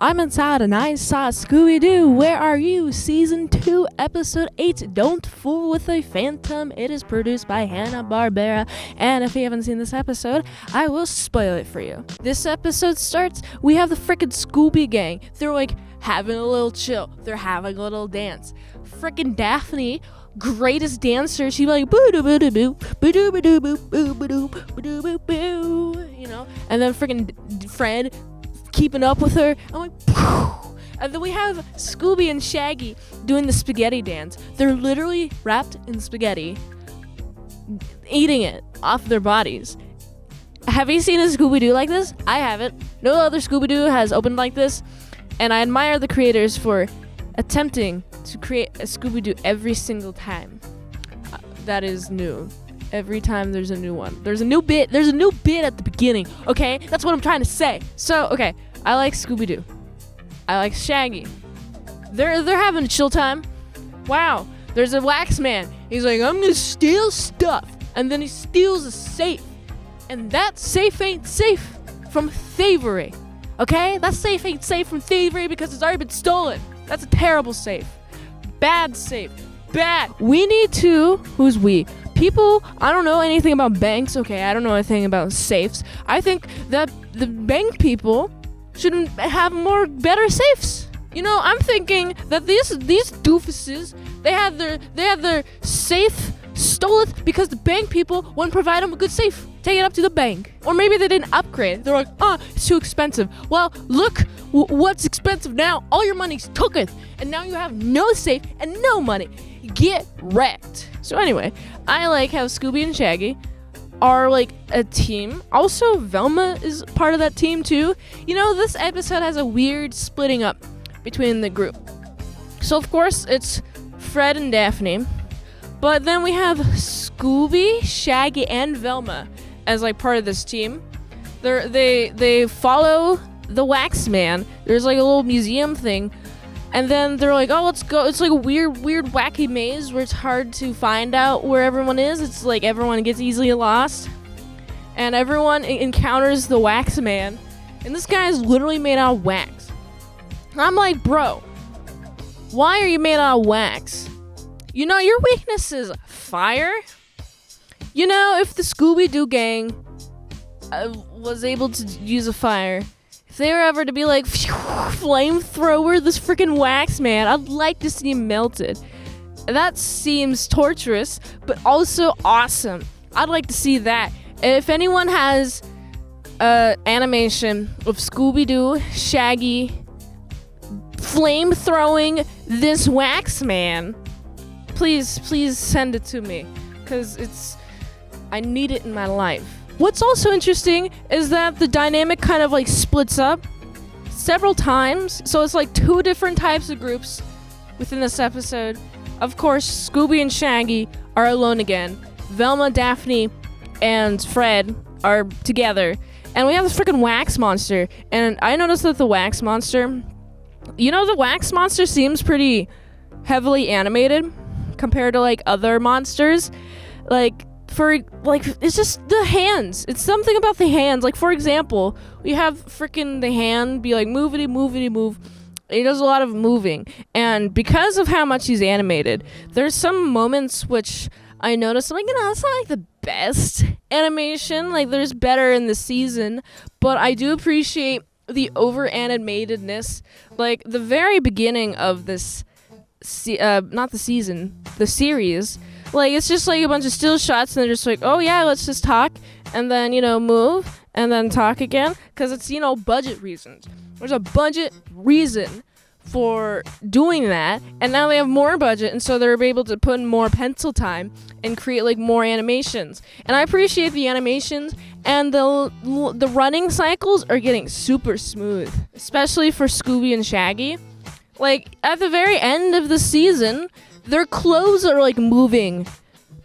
I'm inside and I saw Scooby Doo. Where are you? Season 2, episode 8. Don't fool with a phantom. It is produced by Hanna-Barbera. And if you haven't seen this episode, I will spoil it for you. This episode starts, we have the frickin' Scooby gang. They're like having a little chill. They're having a little dance. Frickin' Daphne, greatest dancer, she'd be like boo doo boo doo boo boo doo boo doo boo boo boo doo boo doo boo boo, you know. And then frickin' Fred keeping up with her. I'm like, phew. And then we have Scooby and Shaggy doing the spaghetti dance. They're literally wrapped in spaghetti, eating it off their bodies. Have you seen a Scooby Doo like this? I haven't. No other Scooby Doo has opened like this, and I admire the creators for attempting to create a Scooby Doo every single time. That is new. Every time there's a new one. There's a new bit at the beginning, okay? That's what I'm trying to say. So, okay, I like Scooby Doo. I like Shaggy. They're having a chill time. Wow, there's a wax man. He's like, I'm gonna steal stuff. And then he steals a safe. And that safe ain't safe from thievery. Okay? That safe ain't safe from thievery because it's already been stolen. That's a terrible safe. Bad safe. Bad. We need to, who's we? People, I don't know anything about banks. Okay, I don't know anything about safes. I think that the bank people should have better safes. You know, I'm thinking that these doofuses, they had their safe stolen because the bank people wouldn't provide them a good safe. Take it up to the bank. Or maybe they didn't upgrade. They're like, it's too expensive. Well, look what's expensive now. All your money's taken. And now you have no safe and no money. Get wrecked. So anyway, I like how Scooby and Shaggy are like a team. Also, Velma is part of that team too. You know, this episode has a weird splitting up between the group. So of course, it's Fred and Daphne. But then we have Scooby, Shaggy, and Velma as like part of this team. They follow the wax man. There's like a little museum thing. And then they're like, oh, let's go. It's like a weird, wacky maze where it's hard to find out where everyone is. It's like everyone gets easily lost. And everyone encounters the wax man. And this guy is literally made out of wax. And I'm like, bro, why are you made out of wax? You know, your weakness is fire. You know, if the Scooby Doo gang was able to use a fire, if they were ever to be like, flamethrower this freaking wax man, I'd like to see him melted. That seems torturous, but also awesome. I'd like to see that. If anyone has animation of Scooby Doo, Shaggy, flamethrowing this wax man, please send it to me, because I need it in my life. What's also interesting is that the dynamic kind of like splits up several times. So it's like 2 different types of groups within this episode. Of course, Scooby and Shaggy are alone again. Velma, Daphne, and Fred are together. And we have this freaking wax monster. And I noticed that the wax monster, you know, the wax monster seems pretty heavily animated compared to like other monsters. It's just the hands. It's something about the hands. Like, for example, we have freaking the hand be like movity move. He does a lot of moving. And because of how much he's animated, there's some moments which I noticed, like, you know, it's not like the best animation. Like, there's better in the season. But I do appreciate the over-animatedness. Like, the very beginning of this, not the season, the series, like, it's just like a bunch of still shots, and they're just like, oh yeah, let's just talk, and then, you know, move, and then talk again, because it's, you know, budget reasons. There's a budget reason for doing that, and now they have more budget, and so they're able to put in more pencil time and create, like, more animations. And I appreciate the animations, and the running cycles are getting super smooth, especially for Scooby and Shaggy. Like, at the very end of the season, their clothes are like moving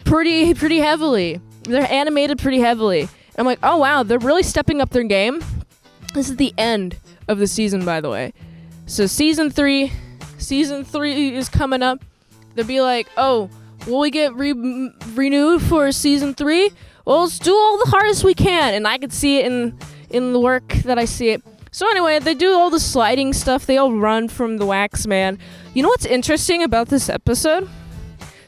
pretty heavily. They're animated pretty heavily. And I'm like, oh wow, they're really stepping up their game. This is the end of the season, by the way. So season 3 is coming up. They'll be like, oh, will we get renewed for season 3? Well, let's do all the hardest we can. And I could see it in the work that I see it. So anyway, they do all the sliding stuff. They all run from the Wax Man. You know what's interesting about this episode?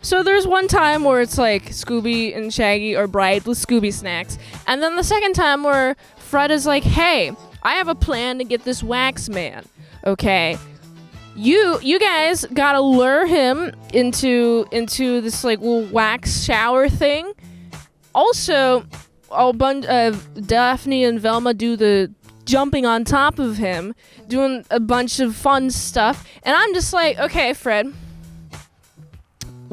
So there's one time where it's like Scooby and Shaggy are bribed with Scooby snacks. And then the second time where Fred is like, hey, I have a plan to get this Wax Man. Okay. You guys gotta lure him into this like little wax shower thing. Also, Daphne and Velma do the jumping on top of him, doing a bunch of fun stuff, and I'm just like, okay, Fred,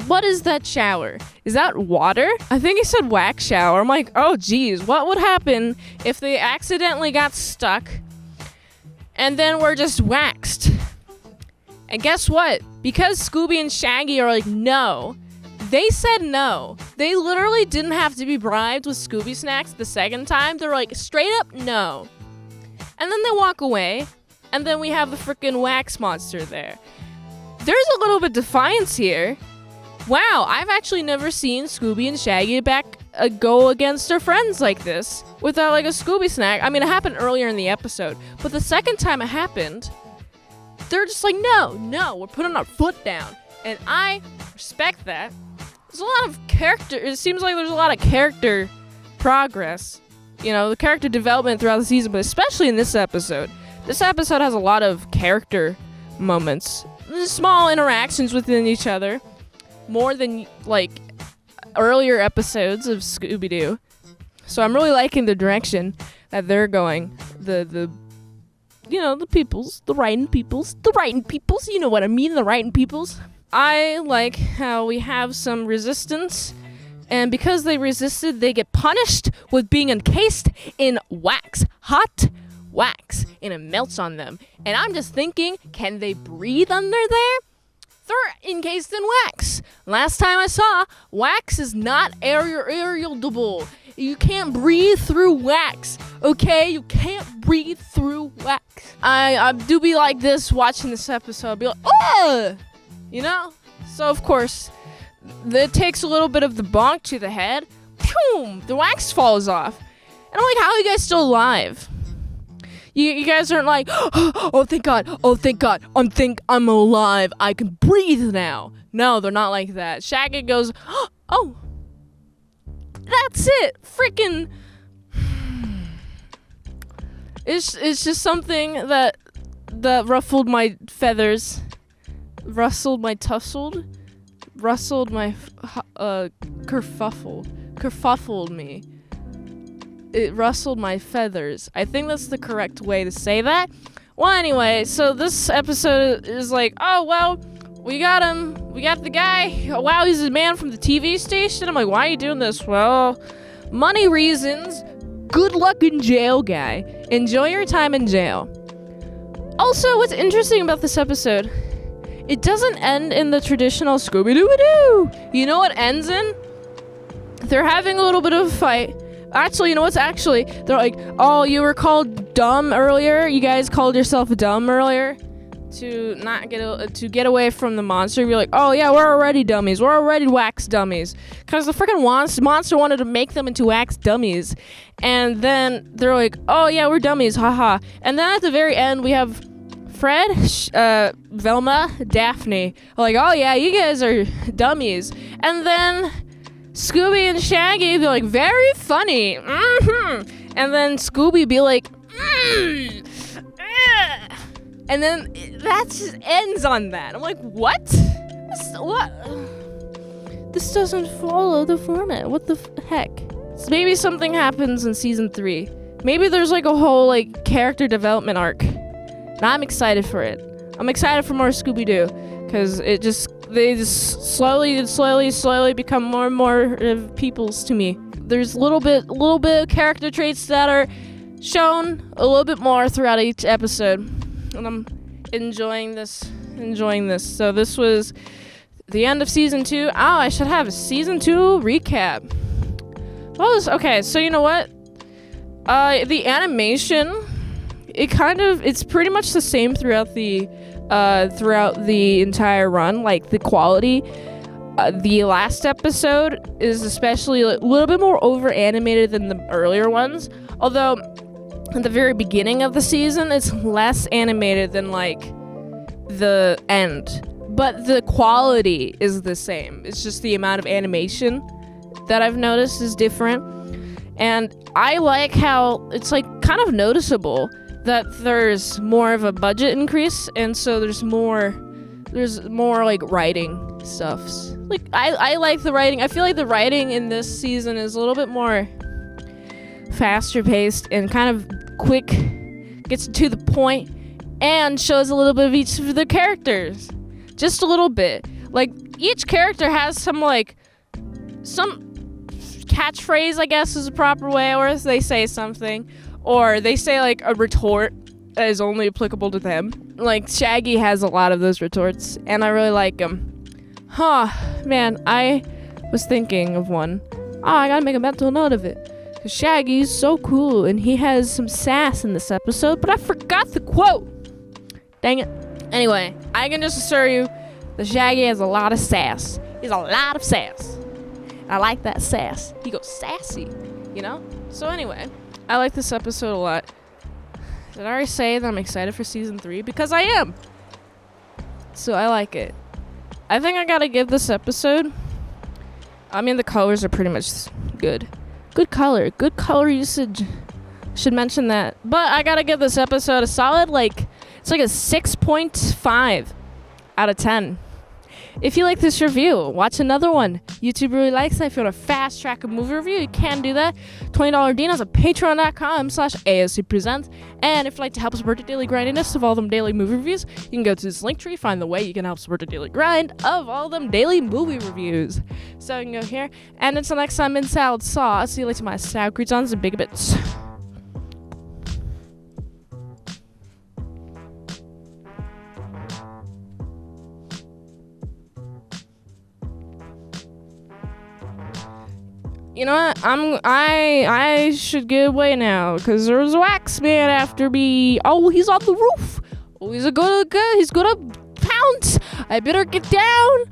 what is that shower? Is that water? I think he said wax shower. I'm like, oh geez, what would happen if they accidentally got stuck and then we're just waxed? And guess what? Because Scooby and Shaggy are like, no, they said no. They literally didn't have to be bribed with Scooby snacks the second time. They're like, straight up no. And then they walk away, and then we have the freaking wax monster there. There's a little bit of defiance here. Wow, I've actually never seen Scooby and Shaggy go against their friends like this without like a Scooby snack. I mean, it happened earlier in the episode, but the second time it happened, they're just like, no, we're putting our foot down. And I respect that. There's a lot of character. It seems like there's a lot of character progress. You know, the character development throughout the season, but especially in this episode. This episode has a lot of character moments. Small interactions within each other. More than, like, earlier episodes of Scooby Doo. So I'm really liking the direction that they're going. The peoples, the writing peoples, you know what I mean, the writing peoples. I like how we have some resistance, and because they resisted, they get punished with being encased in wax, hot wax, and it melts on them. And I'm just thinking, can they breathe under there? They're encased in wax. Last time I saw, wax is not aerialable. You can't breathe through wax, okay? You can't breathe through wax. I do be like this watching this episode. I'll be like, oh! You know? So, of course, it takes a little bit of the bonk to the head. Boom! The wax falls off. And I'm like, how are you guys still alive? You guys aren't like, oh, thank God. I'm alive. I can breathe now. No, they're not like that. Shaggy goes, oh. That's it. Freaking. It's just something that ruffled my feathers. Rustled my tussled. Rustled my kerfuffled me. It rustled my feathers. I think that's the correct way to say that. Well, anyway, so this episode is like, oh, well, we got him. We got the guy. Oh, wow, he's a man from the TV station. I'm like, why are you doing this? Well, money reasons. Good luck in jail, guy. Enjoy your time in jail. Also, what's interesting about this episode, it doesn't end in the traditional Scooby-Doo-Doo. You know what ends in? They're having a little bit of a fight. Actually, you know what's actually? They're like, oh, you were called dumb earlier. You guys called yourself dumb earlier to get away from the monster. You're like, oh yeah, we're already dummies. We're already wax dummies. Because the freaking monster wanted to make them into wax dummies. And then they're like, oh yeah, we're dummies, haha. And then at the very end, we have Fred, Velma, Daphne. Like, oh yeah, you guys are dummies. And then Scooby and Shaggy be like, very funny. Mm-hmm. And then Scooby be like, and then that just ends on that. I'm like, what? This doesn't follow the format. What the heck? So maybe something happens in season 3. Maybe there's like a whole like character development arc. And I'm excited for it. I'm excited for more Scooby Doo because they just slowly become more and more peoples to me. There's a little bit of character traits that are shown a little bit more throughout each episode, and I'm enjoying this. So this was the end of season 2. Oh, I should have a season 2 recap. Okay, so you know what? The animation, it's pretty much the same throughout the entire run. Like the quality, the last episode is especially a little bit more over animated than the earlier ones. Although at the very beginning of the season, it's less animated than like the end, but the quality is the same. It's just the amount of animation that I've noticed is different. And I like how it's like kind of noticeable that there's more of a budget increase, and so there's more like writing stuffs. Like I like the writing. I feel like the writing in this season is a little bit more faster paced and kind of quick, gets to the point, and shows a little bit of each of the characters. Just a little bit. Like each character has some catchphrase, I guess is a proper way, or they say something, or they say like a retort that is only applicable to them. Like Shaggy has a lot of those retorts, and I really like them. Man, I was thinking of one. I gotta make a mental note of it. Cause Shaggy's so cool, and he has some sass in this episode, but I forgot the quote. Dang it. Anyway, I can just assure you that Shaggy has a lot of sass. He's a lot of sass. I like that sass. He goes sassy, you know? So anyway, I like this episode a lot. Did I already say that I'm excited for season 3? Because I am. So I like it. I think I gotta give this episode, I mean, the colors are pretty much good. Good color usage. Should mention that. But I gotta give this episode a solid, it's like a 6.5 out of 10. If you like this review, watch another one. YouTube really likes it. If you want to fast track a movie review, you can do that. $20 Dinos at patreon.com/ASEPresents. And if you'd like to help support the daily grindiness of all them daily movie reviews, you can go to this link tree, find the way you can help support the daily grind of all them daily movie reviews. So you can go here. And until next time, mint salad sauce. See you later, my sour croutons and big bits. You know what? I should get away now, because there's a wax man after me. Oh, he's on the roof. Oh, he's gonna pounce. I better get down.